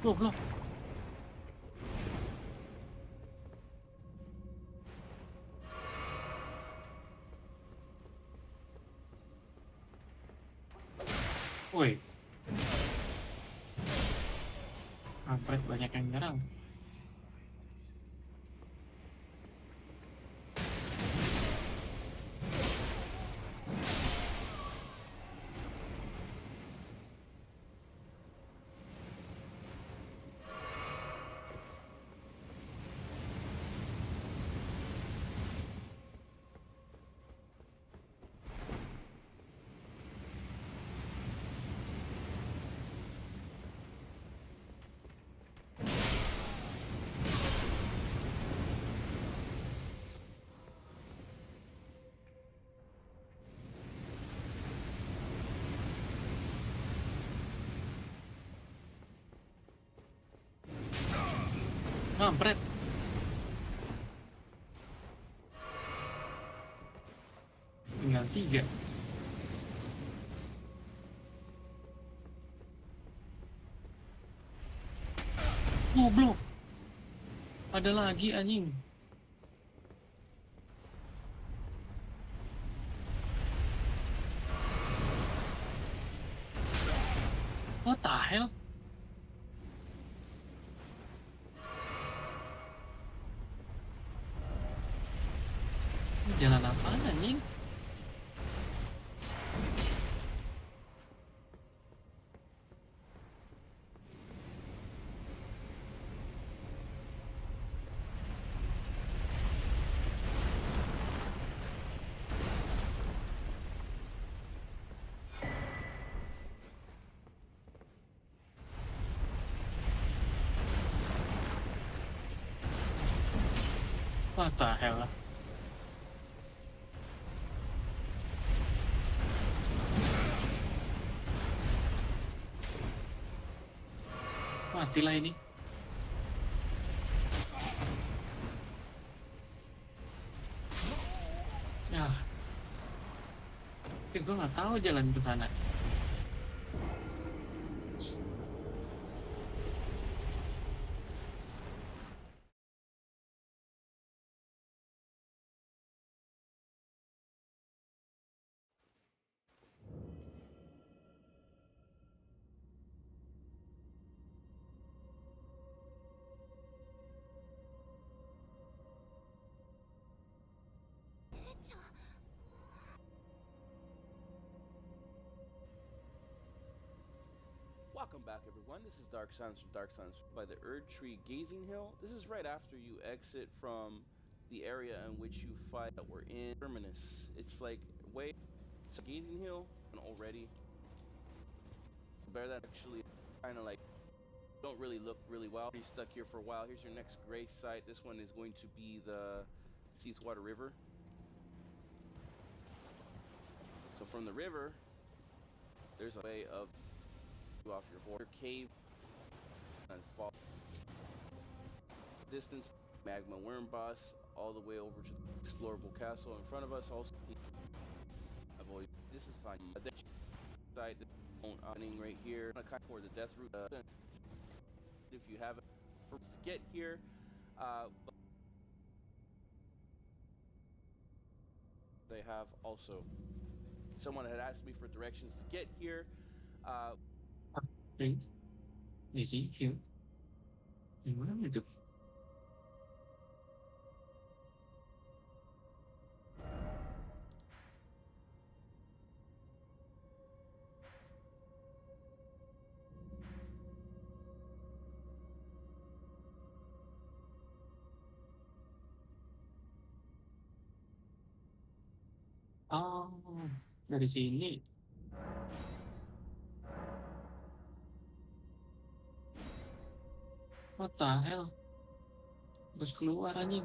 S1: Loh. Woi. Kampret banyak yang nyerang. Kampret. Tinggal 3. Goblok. Ada lagi anjing. What the hell? Ini jalan apaan anjing? What the hell? Matilah ini. Ya. Gue nggak tahu jalan ke sana.
S8: Welcome back, everyone. This is Dark Silence from Dark Silence by the Erd Tree Gazing Hill. This is right after you exit from the area in which you fight that we're in Terminus. It's like way so Gazing Hill and already. Bear that actually kind of like don't really look really well. You're stuck here for a while. Here's your next grace site. This one is going to be the Seawater River. So from the river, there's a way of off your horse cave and fall distance magma worm boss all the way over to the explorable castle in front of us. Also avoid this is fine side opening right here kind of for the death route if you have it to get here they have also someone had asked me for directions to get here
S1: Di sini. Gimana itu? Oh, dari sini. What the hell? Terus keluar anjing.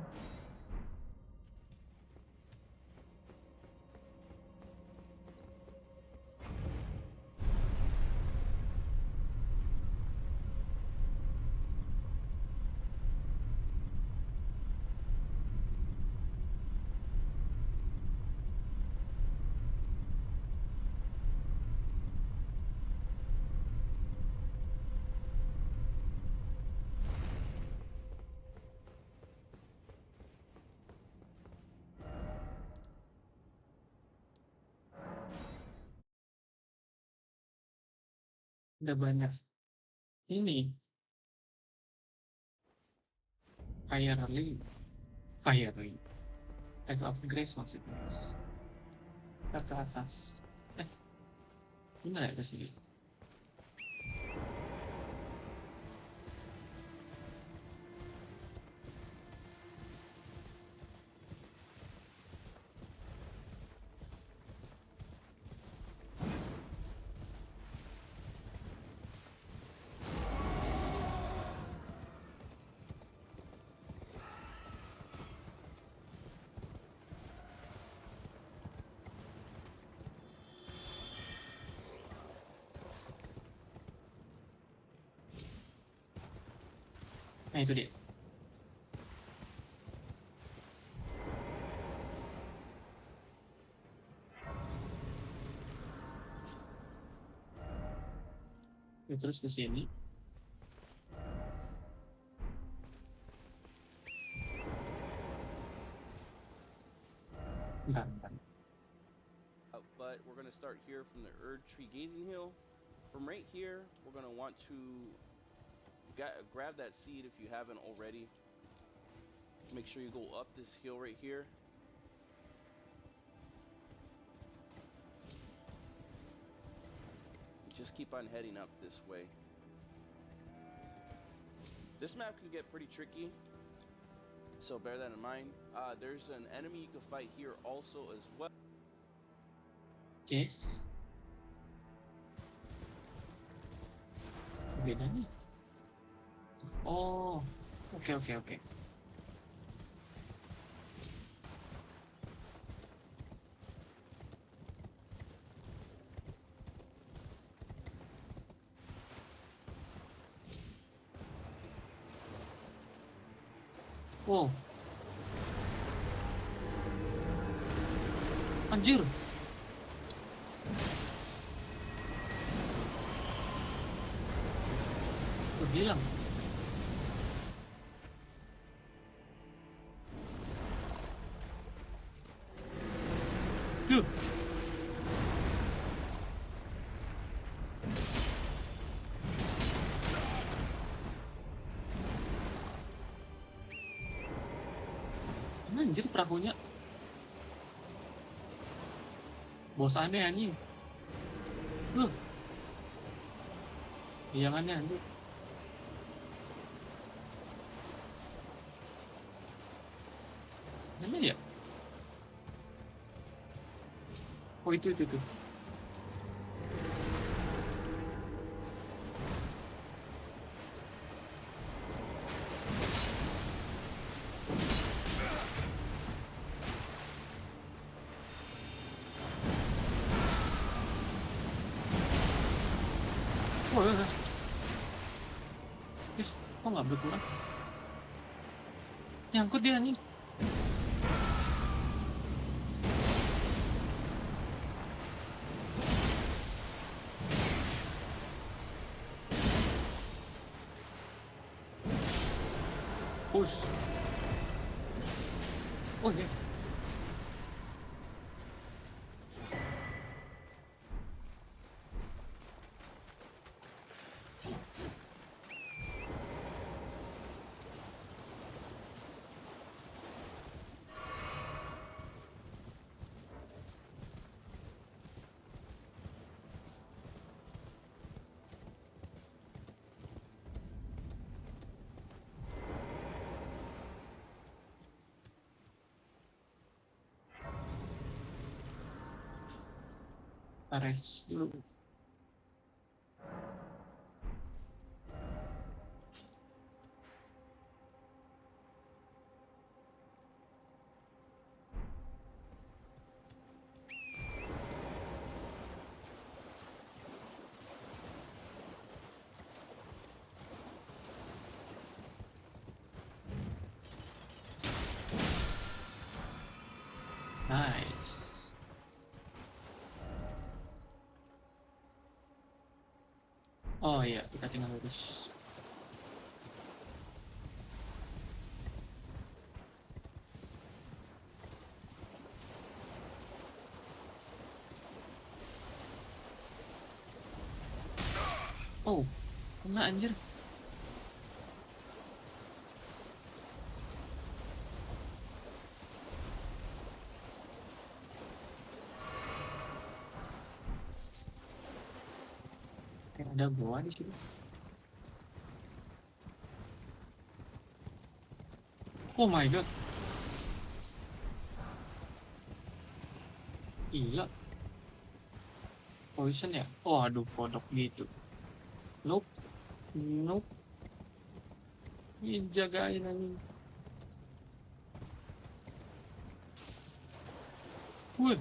S1: Udah banyak ini firely Light of Grace maksudnya ke atas gimana ya ke sini nah itu dia Ya, terus ke sini. Bentar, bentar.
S8: But we're gonna start here from the Erd Tree Gazing Hill. From right here, we're gonna want to grab that seed if you haven't already. Make sure you go up this hill right here. Just keep on heading up this way. This map can get pretty tricky, so bear that in mind. There's an enemy you can fight here also as well.
S1: Oke. Beda nih. Oh, oke oke oke. Wow. Anjir. Gue bilang. Duh. Anjir perahunya. Bosannya anjing. Jangannya anjir. Mana ya? Oh itu. Oh, kok nggak berkurang? Nyangkut dia nih. Push. Oh ya. Tares dulu. Nice. Oh iya, kita tinggal lurus. Oh, kena anjir. Kayak ada gua di sini. Oh my god. Gila. Poison ya? Oh aduh, kodok gitu. Nope. Ini jagain anjing. Wih.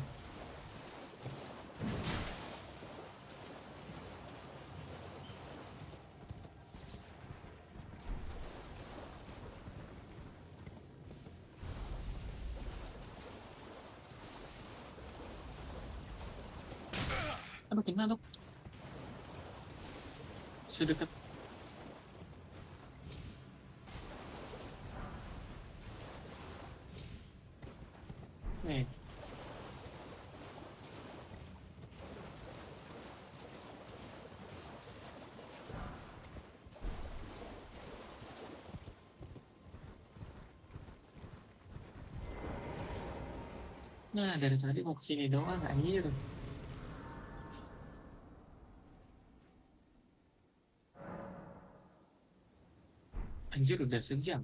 S1: Aduh, kena dok. sedekat nih. Nah, dari tadi mau kesini doang, anjir. Anjir, udah sejam.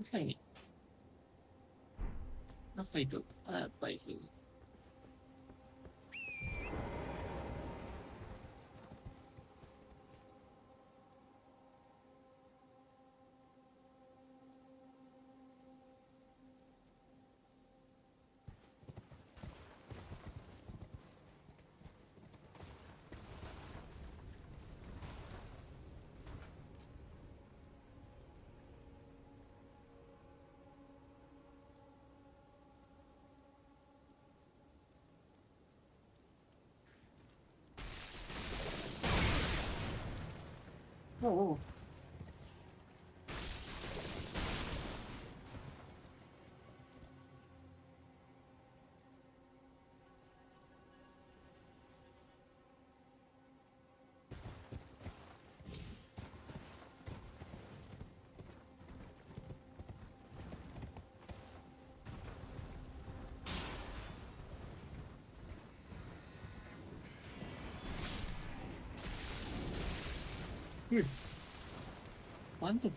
S1: Apa ini? Apa itu? Apa itu? Oh, oh. Wih, mantap.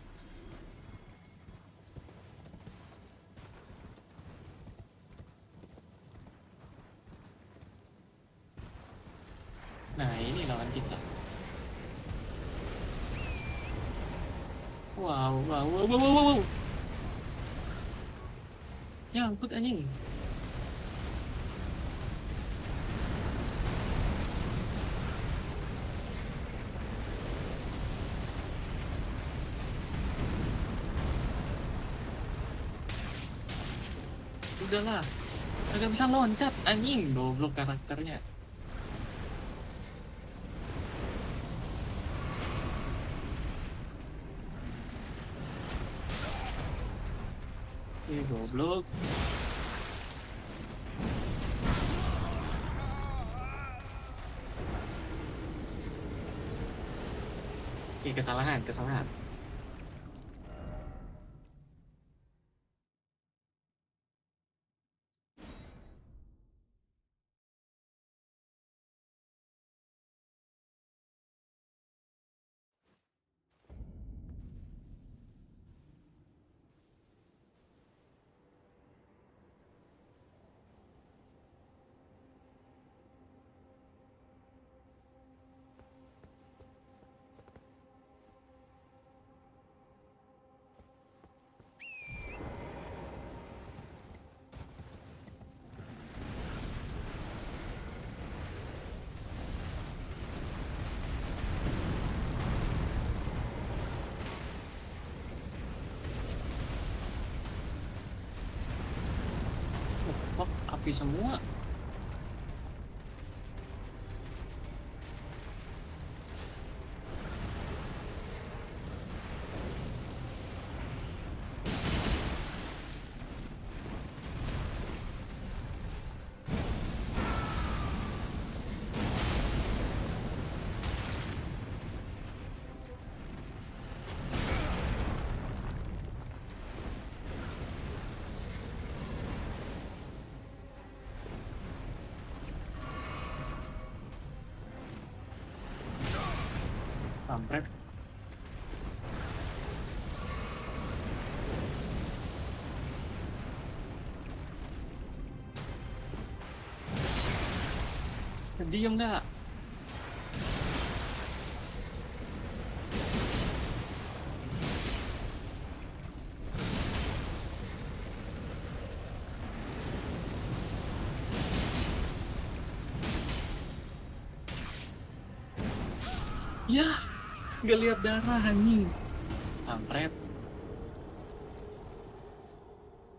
S1: Nah, ini lawan kita. Wow, wow, wow, wow, wow, wow. Ya ampun anjing. Udahlah. Agak bisa loncat anjing, goblok karakternya. Goblok. Kesalahan, kesalahan. Kok api semua? Kampret. Diem dah. Ya, gak lihat darah anjing. Kampret.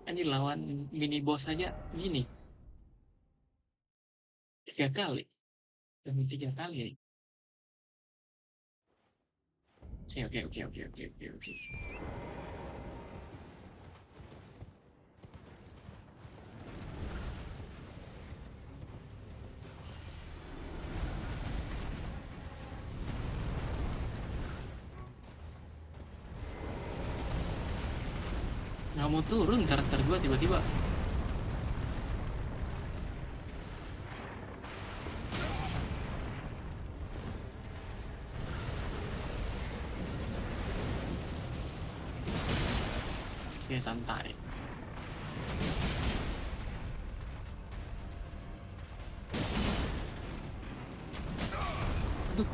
S1: Anjing lawan mini boss aja gini. 3 kali. Dan 3 kali ya. Oke. Nggak mau turun karakter gua tiba-tiba. Oke, santai. Aduh.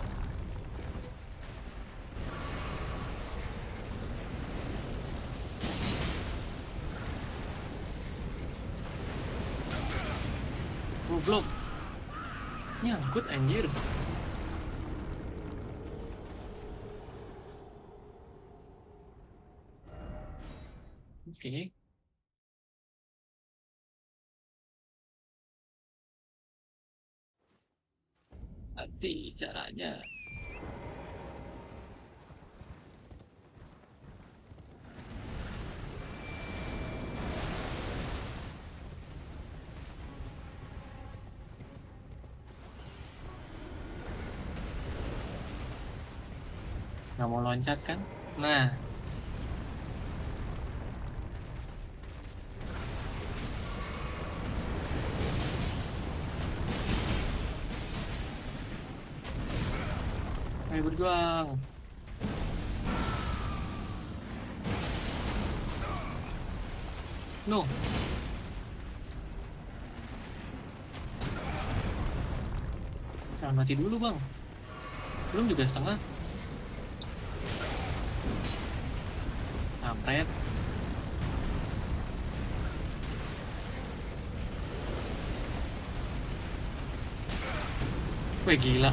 S1: Goblok. Nyangkut anjir. Oke. Nanti caranya. Nggak mau loncat kan? Nah. Ayo berjuang. No. Jangan mati dulu bang. Belum juga setengah. Kampret. Wih gila.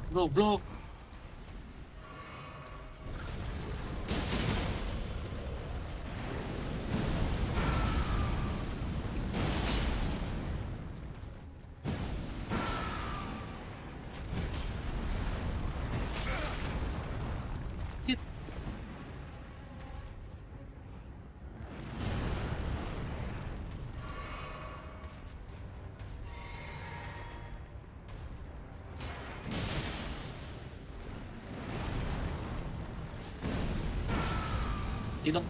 S1: Goblok. Shit. Gitu.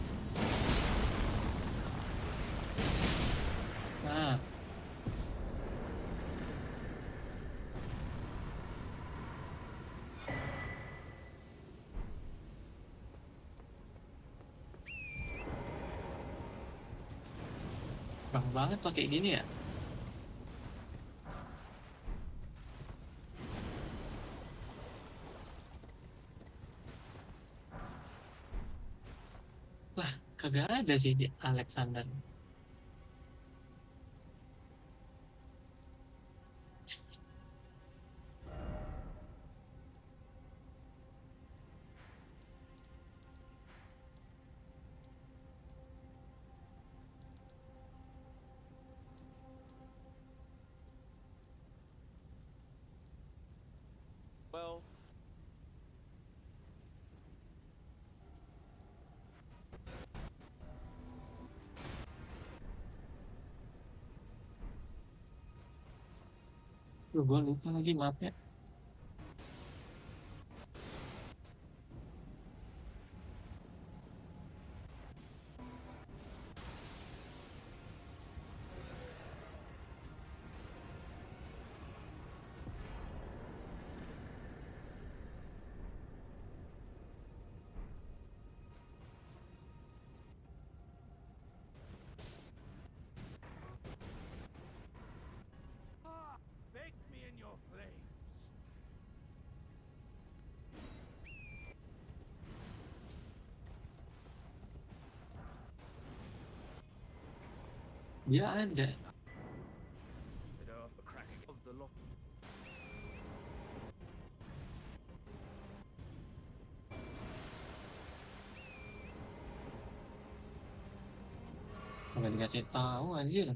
S1: Nah. Bang banget pakai gini ya. Lah, kagak ada sih di Alexander.
S8: Well,
S1: Tuh, gue lupa lagi mapnya.
S7: Bake me in your flames.
S1: Dia ada.
S7: The cracking of the loft.
S1: Sampai dikasih tahu anjir.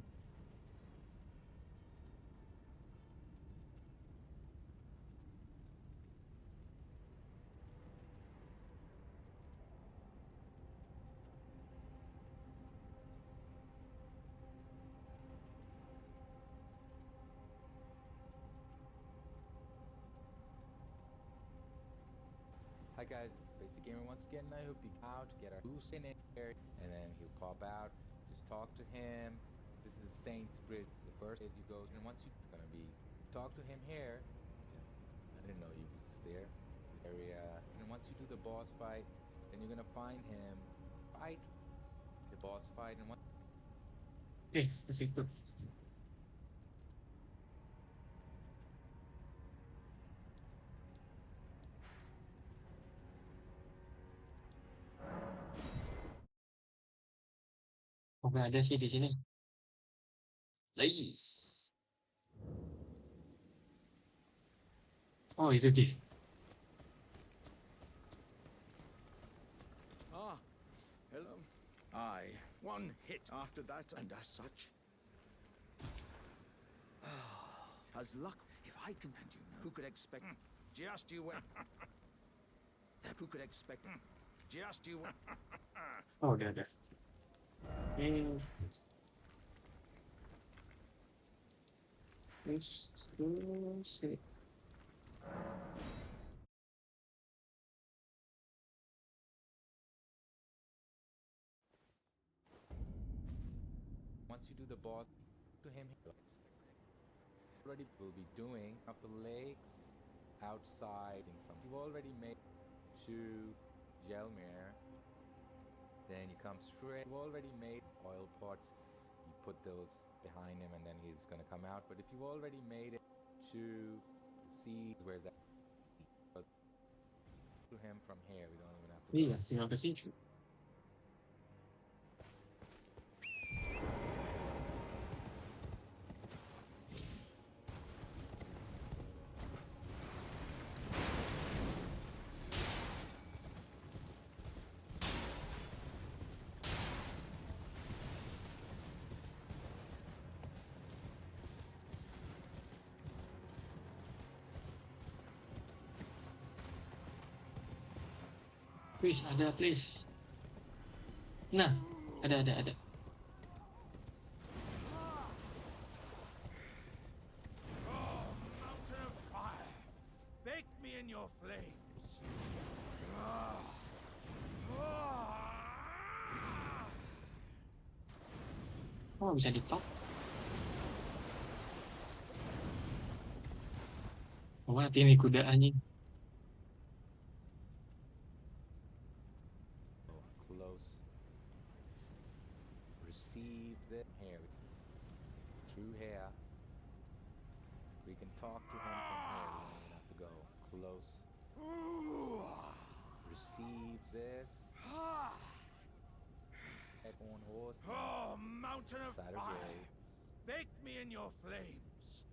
S9: Hi guys, it's Basic Gamer once again, and I hope you out to get our loose in it here, and then he'll pop out. Just talk to him. This is Saints Bridge. The first place you go, and once it's gonna be talk to him here. I didn't know he was there. Area, and once you do the boss fight, then you're gonna find him. Fight the boss fight, and once.
S1: Ke situ. Oh, nggak ada sih di sini. Lais. Oh, itu dia.
S7: Ah, hello. Aye, one hit after that, and as such. As luck, if I can, and you know, who could expect? Just you wait. Who could expect? Just you wait.
S1: Oh, udah ada. Terus sih.
S9: Once you do the boss to him, already will be doing up the lakes outside. You've already made to Gelmir. Then you come straight. You've already made oil pots. You put those behind him, and then he's gonna come out. But if you've already made it to see where that to him from here, we don't even have to go.
S1: Iya, tinggal ke sini. Please, ada please. Nah, ada.
S7: Oh, mountain of fire, bake me in your flames.
S1: Oh, bisa di top. Oh, mati nih kuda anjing.
S9: Close. Receive the here. Through here. We can talk to him from here. We don't even have to go close. Receive this. Head on horse.
S7: Oh, mountain of
S9: Saturday.
S7: fire, bake me in your flames.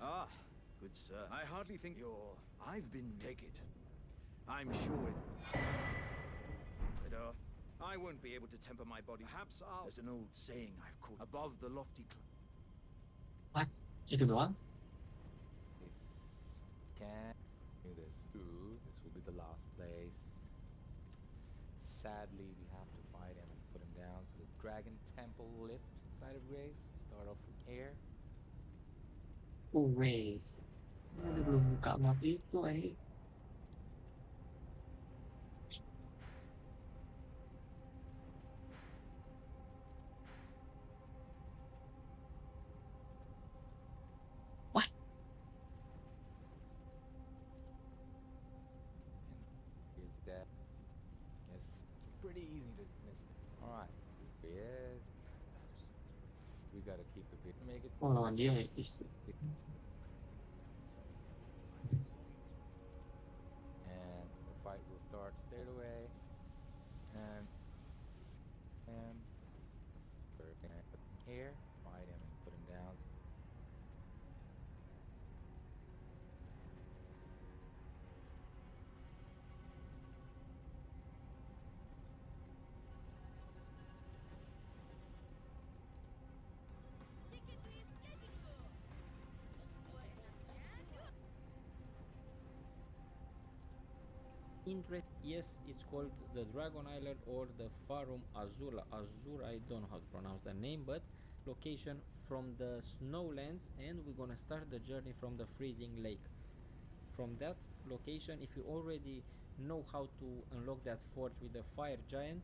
S7: Ah, good sir. I hardly think you're... I've been... Take it. I'm sure it... But, I won't be able to temper my body. Perhaps I'll... There's an old saying I've caught. Above the lofty
S1: What? Itu doang?
S9: Can't do this. Ooh, this will be the last place. Sadly, we have to fight him and put him down. So the Dragon Temple lift side of Grace. Start off from here.
S1: Wait. Ada belum buka map itu, eh. What?
S9: Is that? Yes, it's pretty easy to miss. All right, yes. We gotta keep the bit. Make it.
S1: Oh, lawan dia ya.
S9: And the fight will start straight away. And we're gonna put him here, fight him and put him down.
S10: interest, yes, it's called the Dragon Island or the Farum Azula. Azur, I don't know how to pronounce the name, but location from the Snowlands, and we're gonna start the journey from the Freezing Lake. From that location, if you already know how to unlock that forge with the Fire Giant,